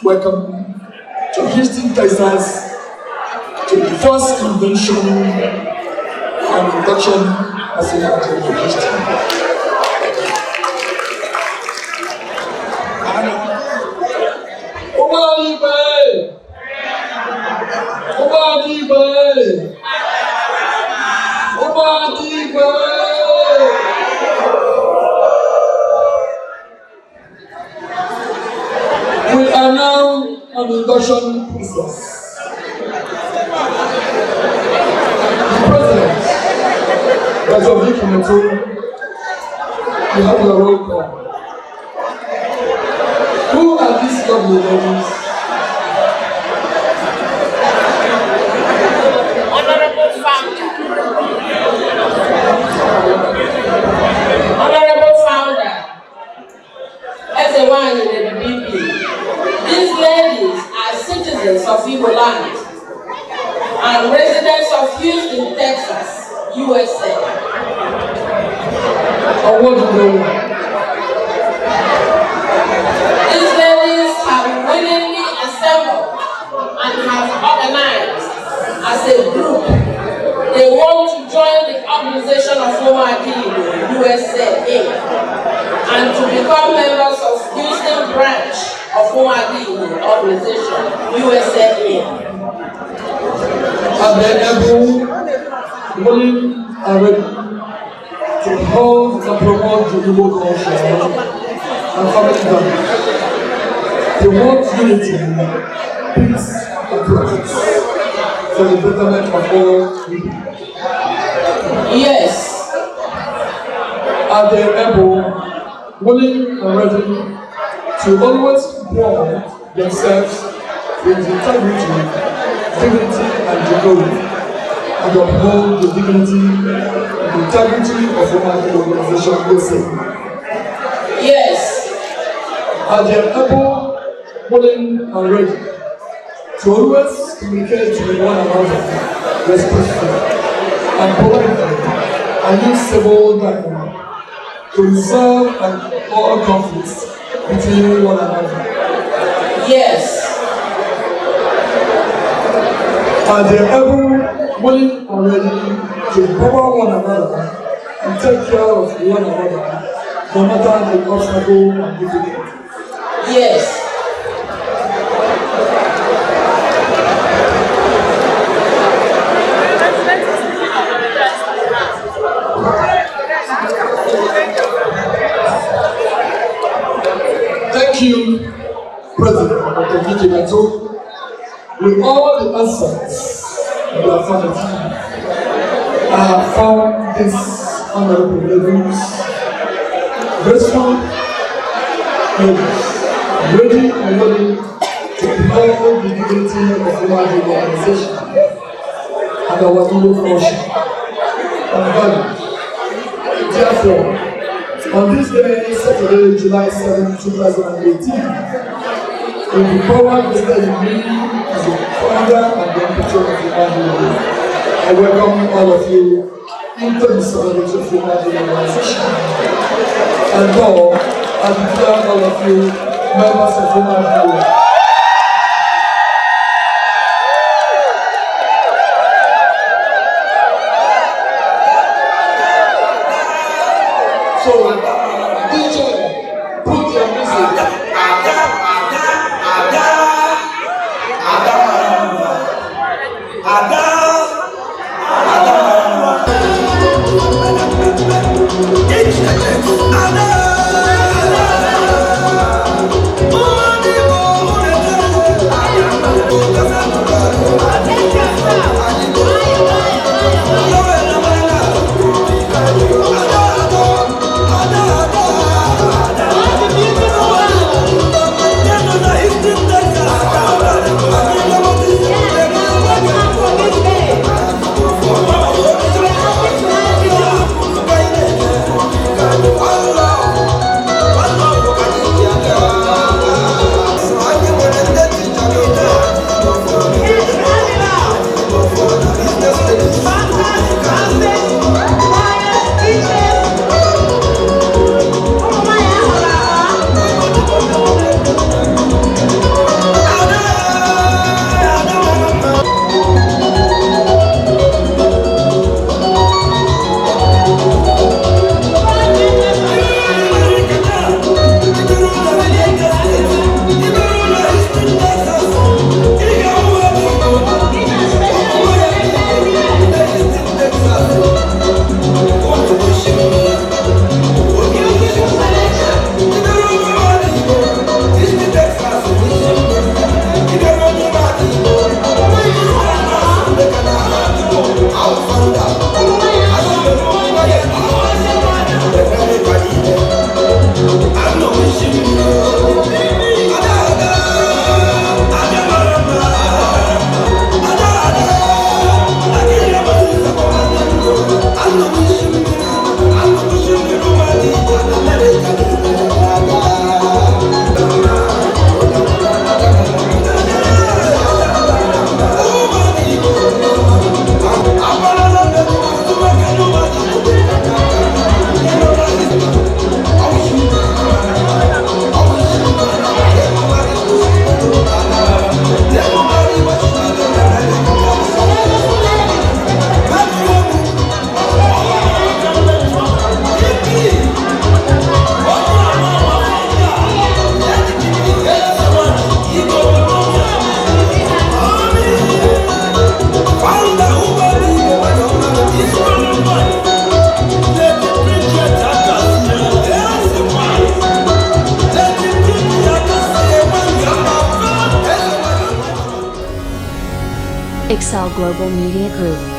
welcome to Houston, Texas, to the first convention and induction as a country in Houston. Umuada Igbo! Umuada Igbo! Umuada Igbo! We are now on the induction process. The President, Dr. Vicky Meto, you have your roll call. Who are these lovely ladies? Honorable Founder. Honorable Founder. As a one in the BP, these ladies are citizens of Igbo land and residents of Houston, Texas, USA. Award winner. These ladies have willingly assembled and have organized as a group. They want to join the organization of Umuada Igbo, USA, and to become members of Houston branch of Umuada Igbo organization, USA. Are they able, willing, and ready to hold and promote the Igbo culture and family values? They want unity, peace, and progress for the betterment of all people. Yes. Are they able, willing, and ready to always bond themselves with integrity, dignity, and decorum, and uphold the dignity and integrity of the organization USA? Yes. Are they able, willing, and ready to always communicate with one another respectfully and politely and use civil dialogue to resolve all conflicts between one another? Yes. Are they able, willing, and ready to cover one another and take care of one another no matter the obstacle and difficulty? Yes. Thank you, President Dr. Vicky Meto. With all the assets of the authority, I have found these honorable ladies graceful ladies, ready and willing to uphold the dignity of the Umuada organization and our Igbo culture and value. Therefore, on this day, Saturday, July 7, 2018, in the power vested in me as the founder and the patron of the Umuada, I welcome all of you into the celebration of the Umuada organization. And now, I declare all of you members of the Umuada. So, DJ, put your music. Excel Global Media Group.